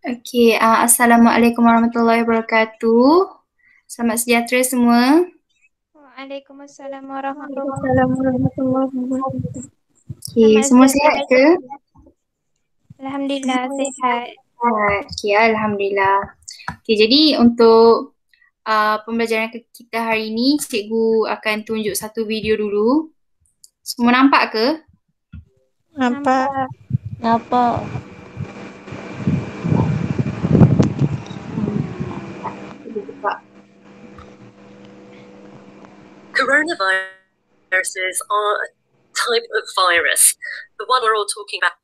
Okey, Assalamualaikum warahmatullahi wabarakatuh. Selamat sejahtera semua. Waalaikumsalam warahmatullahi Waalaikumsalam warahmatullahi wabarakatuh. Okey, semua sihat ke? Alhamdulillah sihat. Okey, alhamdulillah. Okey, jadi untuk pembelajaran kita hari ini, cikgu akan tunjuk satu video dulu. Semua nampak ke? Nampak. Nampak. Coronaviruses are a type of virus. The one we're all talking about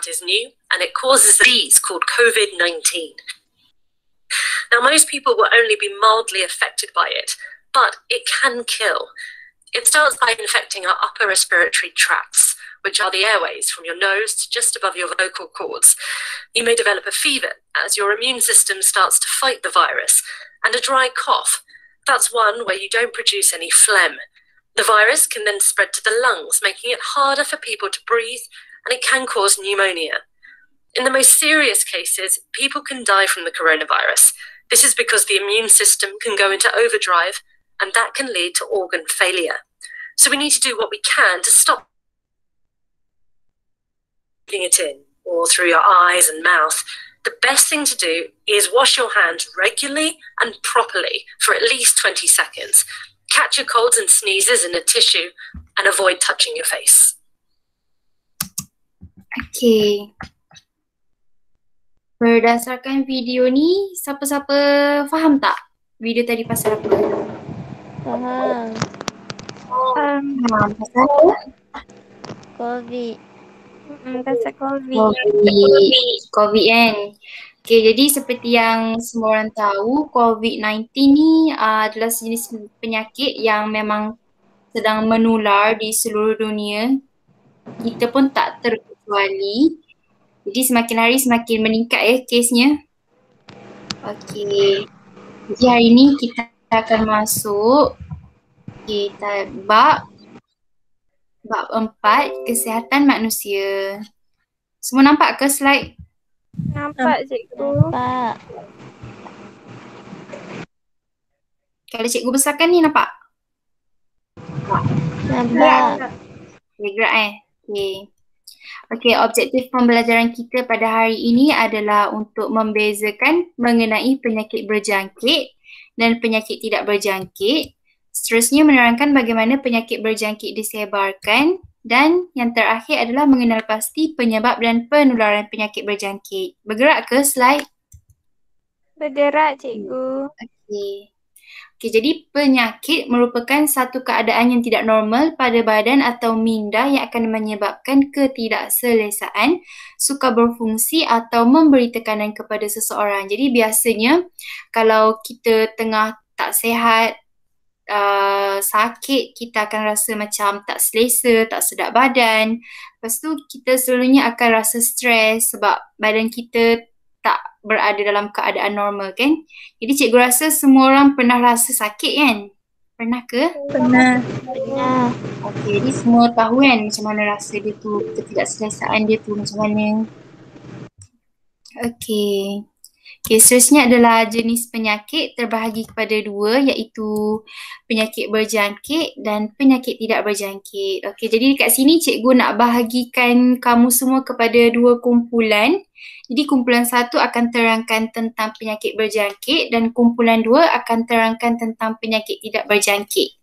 is new, and it causes a disease called COVID-19. Now, most people will only be mildly affected by it, but it can kill. It starts by infecting our upper respiratory tracts, which are the airways from your nose to just above your vocal cords. You may develop a fever as your immune system starts to fight the virus, and a dry cough. That's one where you don't produce any phlegm. The virus can then spread to the lungs, making it harder for people to breathe, and it can cause pneumonia. In the most serious cases, people can die from the coronavirus. This is because the immune system can go into overdrive, and that can lead to organ failure. So we need to do what we can to stop breathing it in, or through your eyes and mouth. The best thing to do is wash your hands regularly and properly for at least 20 seconds. Catch your colds and sneezes in a tissue and avoid touching your face. Okey. Berdasarkan video ni, siapa-siapa faham tak video tadi pasal apa? Faham. Faham pasal apa? COVID. Pasal COVID. COVID kan. Okay, jadi seperti yang semua orang tahu, COVID-19 ni adalah sejenis penyakit yang memang sedang menular di seluruh dunia. Kita pun tak terkecuali. Jadi semakin hari semakin meningkat kesnya. Okay. Jadi hari ni kita akan masuk bab 4, kesihatan manusia. Semua nampak ke slide? Nampak cikgu. Nampak. Kalau cikgu besarkan ni nampak? Nampak. Gerak Okay. Okay, objektif pembelajaran kita pada hari ini adalah untuk membezakan mengenai penyakit berjangkit dan penyakit tidak berjangkit. Seterusnya menerangkan bagaimana penyakit berjangkit disebarkan dan yang terakhir adalah mengenal pasti penyebab dan penularan penyakit berjangkit. Bergerak ke slide? Bergerak cikgu. Okay, jadi penyakit merupakan satu keadaan yang tidak normal pada badan atau minda yang akan menyebabkan ketidakselesaan, sukar berfungsi atau memberi tekanan kepada seseorang. Jadi biasanya kalau kita tengah tak sihat, sakit, kita akan rasa macam tak selesa, tak sedap badan. Lepas tu kita selalunya akan rasa stres sebab badan kita tak berada dalam keadaan normal kan. Jadi cikgu rasa semua orang pernah rasa sakit kan? Pernah ke? Pernah. Okay, jadi semua tahu kan macam mana rasa dia tu, ketidakselesaan dia tu macam mana. Okay. Okay, seterusnya adalah jenis penyakit terbahagi kepada dua iaitu penyakit berjangkit dan penyakit tidak berjangkit. Okay, jadi dekat sini cikgu nak bahagikan kamu semua kepada dua kumpulan. Jadi kumpulan 1 akan terangkan tentang penyakit berjangkit dan kumpulan 2 akan terangkan tentang penyakit tidak berjangkit.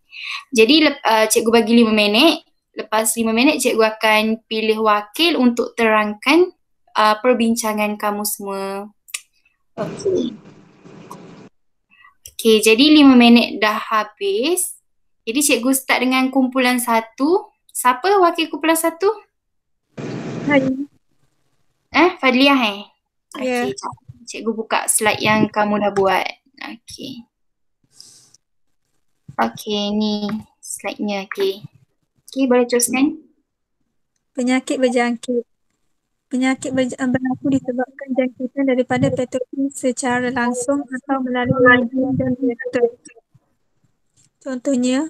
Jadi cikgu bagi 5 minit. Lepas 5 minit cikgu akan pilih wakil untuk terangkan perbincangan kamu semua. Okay, jadi 5 minit dah habis. Jadi cikgu start dengan kumpulan 1. Siapa wakil kumpulan 1? Fadliah Ya. Okay, cikgu buka slide yang kamu dah buat. Okay. Okay, ni slide-nya. Okay, boleh teruskan. Penyakit berjangkit. Penyakit berlaku disebabkan jangkitan daripada patogen secara langsung atau melalui hidung dan vektor. Contohnya,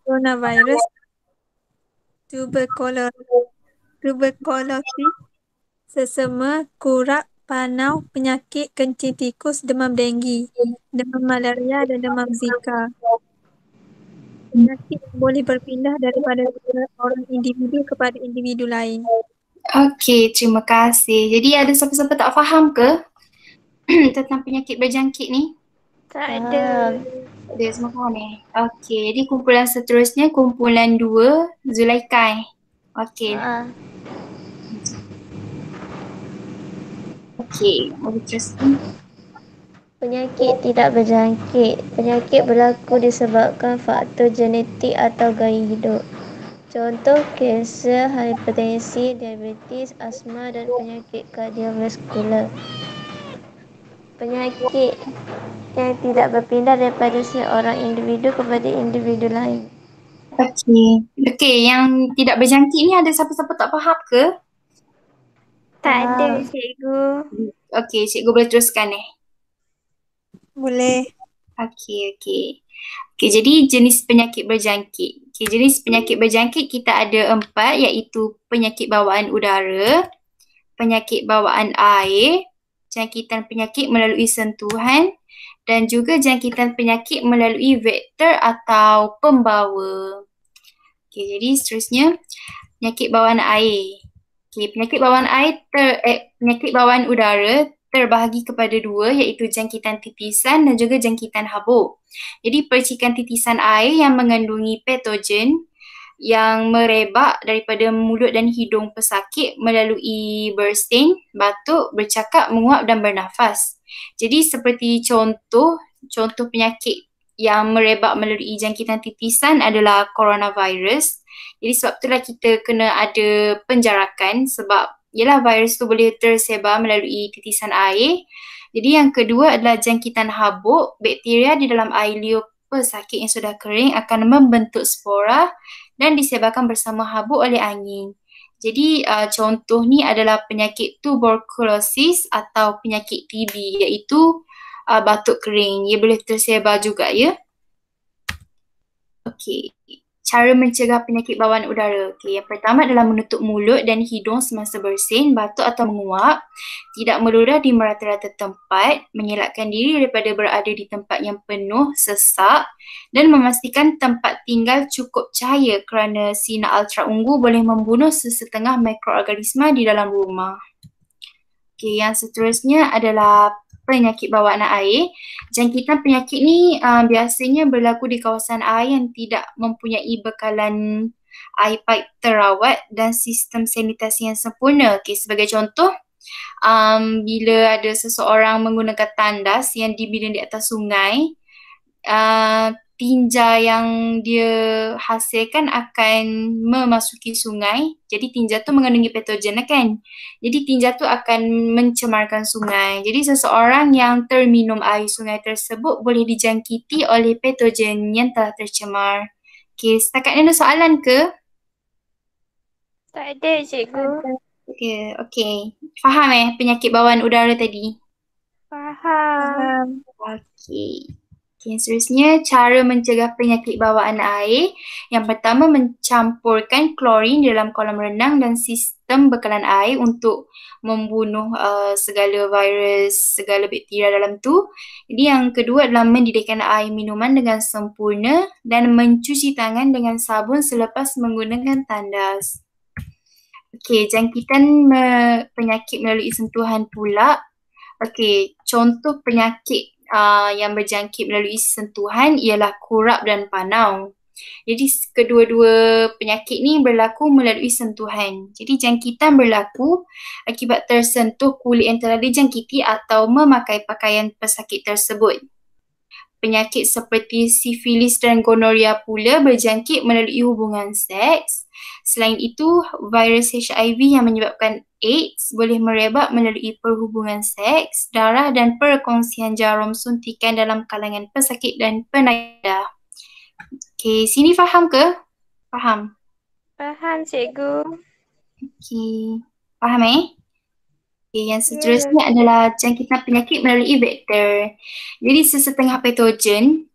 coronavirus tuberkulosis, sesama, kurak, panau, penyakit kencing tikus, demam denggi, demam malaria dan demam Zika. Penyakit yang boleh berpindah daripada orang individu kepada individu lain. Okey, terima kasih. Jadi ada siapa-siapa tak faham ke tentang penyakit berjangkit ni? Tak ada. Ada semua faham Okey, jadi kumpulan seterusnya kumpulan 2, Zulaikai. Okey. Okey, boleh teruskan. Penyakit tidak berjangkit. Penyakit berlaku disebabkan faktor genetik atau gaya hidup. Contoh kanser, hipertensi, diabetes, asma dan penyakit kardiovaskular. Penyakit yang tidak berpindah daripada seorang individu kepada individu lain. Okey, yang tidak berjangkit ni ada siapa-siapa tak faham ke? Tak ada, cikgu. Okey, cikgu boleh teruskan Boleh. Okey, jadi jenis penyakit berjangkit. Okey, jenis penyakit berjangkit kita ada 4 iaitu penyakit bawaan udara, penyakit bawaan air, jangkitan penyakit melalui sentuhan dan juga jangkitan penyakit melalui vektor atau pembawa. Okey, jadi seterusnya penyakit bawaan air. Okey, penyakit bawaan udara terbahagi kepada 2 iaitu jangkitan titisan dan juga jangkitan habuk. Jadi percikan titisan air yang mengandungi patogen yang merebak daripada mulut dan hidung pesakit melalui bersin, batuk, bercakap, menguap dan bernafas. Jadi seperti contoh penyakit yang merebak melalui jangkitan titisan adalah coronavirus. Jadi sebab itulah kita kena ada penjarakan sebab ialah virus tu boleh tersebar melalui titisan air. Jadi yang kedua adalah jangkitan habuk. Bakteria di dalam air liur pesakit yang sudah kering akan membentuk spora dan disebarkan bersama habuk oleh angin. Jadi contoh ni adalah penyakit tuberkulosis atau penyakit TB iaitu batuk kering. Ia boleh tersebar juga Okey. Cara mencegah penyakit bawaan udara. Okey, yang pertama adalah menutup mulut dan hidung semasa bersin, batuk atau menguap, tidak meludah di merata-rata tempat, mengelakkan diri daripada berada di tempat yang penuh sesak dan memastikan tempat tinggal cukup cahaya kerana sinar ultraungu boleh membunuh sesetengah mikroorganisma di dalam rumah. Okey, yang seterusnya adalah penyakit bawaan air. Jangkitan penyakit ni biasanya berlaku di kawasan air yang tidak mempunyai bekalan air paip terawat dan sistem sanitasi yang sempurna. Okey, sebagai contoh, bila ada seseorang menggunakan tandas yang dibiling di atas sungai, tinja yang dia hasilkan akan memasuki sungai. Jadi tinja tu mengandungi patogen kan. Jadi tinja tu akan mencemarkan sungai. Jadi seseorang yang terminum air sungai tersebut boleh dijangkiti oleh patogen yang telah tercemar. Okey, setakat ni ada soalan ke? Tak ada, cikgu. Okey. Faham penyakit bawaan udara tadi? Faham. Okey. Seterusnya, cara mencegah penyakit bawaan air. Yang pertama, mencampurkan klorin dalam kolam renang dan sistem bekalan air untuk membunuh segala virus, segala bakteria dalam tu. Jadi yang kedua adalah mendidihkan air minuman dengan sempurna dan mencuci tangan dengan sabun selepas menggunakan tandas. Okey, jangkitan penyakit melalui sentuhan pula. Okey, contoh penyakit yang berjangkit melalui sentuhan ialah kurap dan panau. Jadi kedua-dua penyakit ni berlaku melalui sentuhan. Jadi jangkitan berlaku akibat tersentuh kulit yang telah dijangkiti atau memakai pakaian pesakit tersebut. Penyakit seperti sifilis dan gonoria pula berjangkit melalui hubungan seks. Selain itu, virus HIV yang menyebabkan AIDS boleh merebak melalui perhubungan seks, darah dan perkongsian jarum suntikan dalam kalangan pesakit dan penadah. Okey, sini faham ke? Faham? Faham, cikgu. Okey, faham Okey, yang seterusnya adalah jangkitan penyakit melalui vektor. Jadi sesetengah patogen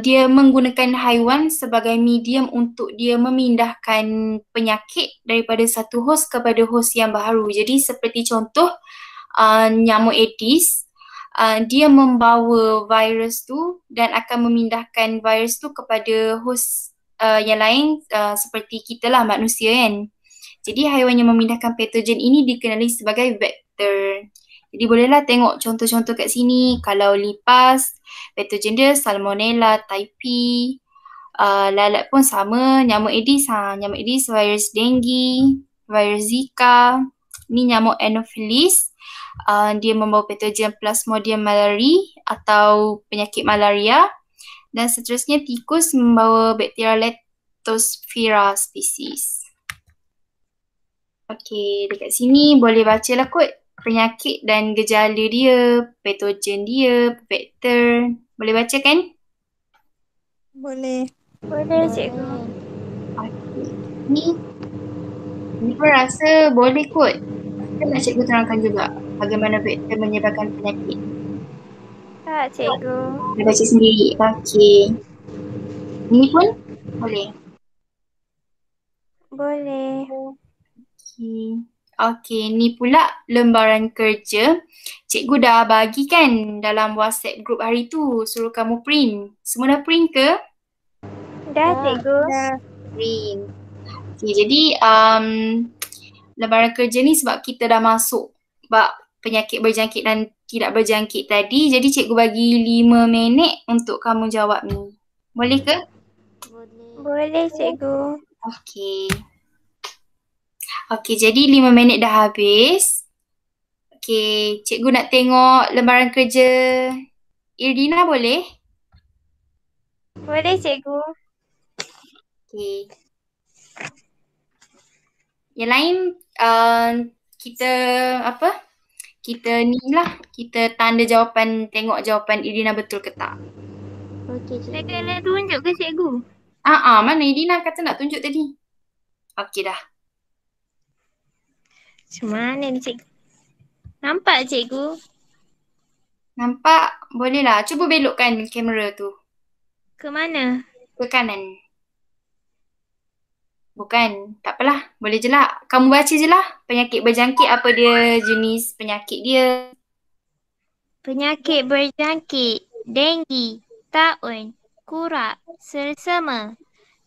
dia menggunakan haiwan sebagai medium untuk dia memindahkan penyakit daripada satu hos kepada hos yang baru. Jadi seperti contoh nyamuk Aedes, dia membawa virus tu dan akan memindahkan virus tu kepada hos yang lain seperti kita lah, manusia kan. Jadi haiwan yang memindahkan patogen ini dikenali sebagai vektor. Jadi bolehlah tengok contoh-contoh kat sini. Kalau lipas, patogen dia Salmonella typhi. Lalat pun sama, nyamuk Aedes, nyamuk Aedes virus dengue, virus Zika. Ni nyamuk Anopheles, dia membawa patogen Plasmodium malariae atau penyakit malaria. Dan seterusnya tikus membawa bakteria Leptospira species. Okey, dekat sini boleh bacalah kot penyakit dan gejala dia, patogen dia, vektor. Boleh baca kan? Boleh. Boleh cikgu. Ni pun rasa boleh kot. Kita nak cikgu terangkan juga bagaimana vektor menyebabkan penyakit. Tak cikgu. Boleh baca sendiri. Okey. Ni pun boleh. Boleh. Okey, ni pula lembaran kerja. Cikgu dah bagi kan dalam WhatsApp group hari tu, suruh kamu print. Semua dah print ke? Dah cikgu. Dah. Print. Okey, jadi lembaran kerja ni sebab kita dah masuk bab penyakit berjangkit dan tidak berjangkit tadi, jadi cikgu bagi 5 minit untuk kamu jawab ni. Boleh ke? Boleh cikgu. Okey. Okey, jadi 5 minit dah habis. Okey, cikgu nak tengok lembaran kerja Irdina boleh? Boleh cikgu. Okey. Yang lain kita kita ni lah, kita tanda jawapan, tengok jawapan Irdina betul ke tak. Okey Saya cikgu. kena tunjuk ke cikgu? Mana Irdina kata nak tunjuk tadi? Okey dah. Macam mana ni cikgu? Nampak cikgu? Nampak? Boleh lah. Cuba belokkan kamera tu Ke mana? ke kanan. Bukan, tak apalah. Boleh je lah. Kamu baca je lah. Penyakit berjangkit apa dia, jenis penyakit dia. Penyakit berjangkit, denggi, taun, kurak, sersema.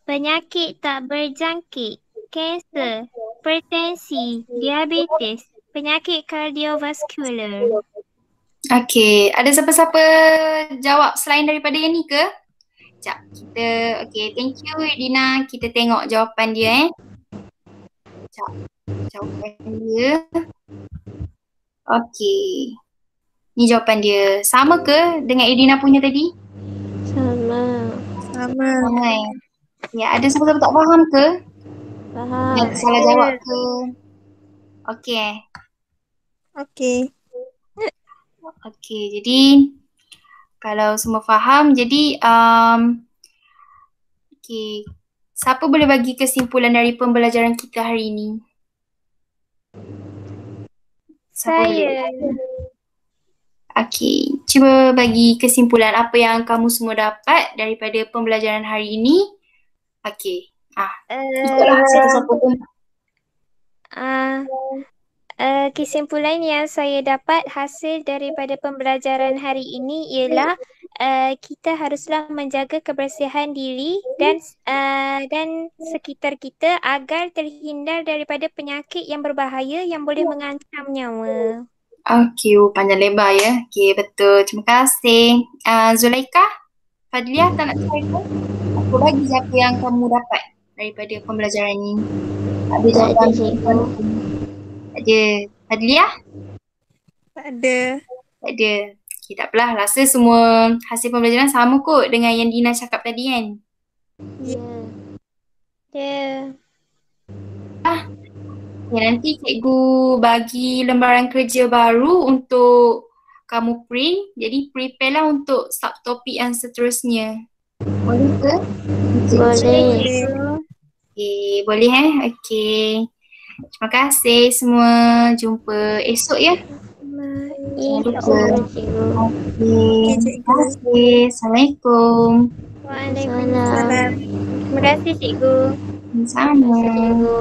Penyakit tak berjangkit, kanser, hipertensi, diabetes, penyakit kardiovaskular. Okey, ada siapa-siapa jawab selain daripada yang ni ke? Sekejap, kita, okey, thank you Irdina. Kita tengok jawapan dia Sekejap, jawapan dia. Okey. Ni jawapan dia. Sama ke dengan Irdina punya tadi? Sama. Sama. Sama Ya, ada siapa-siapa tak faham ke? Faham. Yang salah jawab ke? Okey. Okey. Okey, jadi kalau semua faham, jadi okey. Siapa boleh bagi kesimpulan dari pembelajaran kita hari ini? Siapa boleh? Saya. Okey, cuba bagi kesimpulan apa yang kamu semua dapat daripada pembelajaran hari ini. Okey. Ikutlah satu-satu pun. Kesimpulan yang saya dapat hasil daripada pembelajaran hari ini ialah kita haruslah menjaga kebersihan diri dan sekitar kita agar terhindar daripada penyakit yang berbahaya yang boleh mengancam nyawa. Okey, panjang lebar ya. Okey, betul. Terima kasih. Zulaika, Fadliah tak nak cerita? Apa bagi siapa yang kamu dapat daripada pembelajaran ini? Ada Tak ada jawapan? cikgu. Tak ada. Fadliah? Tak ada. Tak ada. Okey, tak apalah. Rasa semua hasil pembelajaran sama kot dengan yang Dina cakap tadi kan? Ya. Ya. Okay, nanti cikgu bagi lembaran kerja baru untuk kamu print. Jadi prepare lah untuk subtopik yang seterusnya. Boleh ke? Boleh. Okay, boleh Okay. Terima kasih semua. Jumpa esok ya. InsyaAllah cikgu. Okey, terima kasih. Assalamualaikum. Waalaikumsalam. Salam. Terima kasih cikgu. Sama. Cikgu.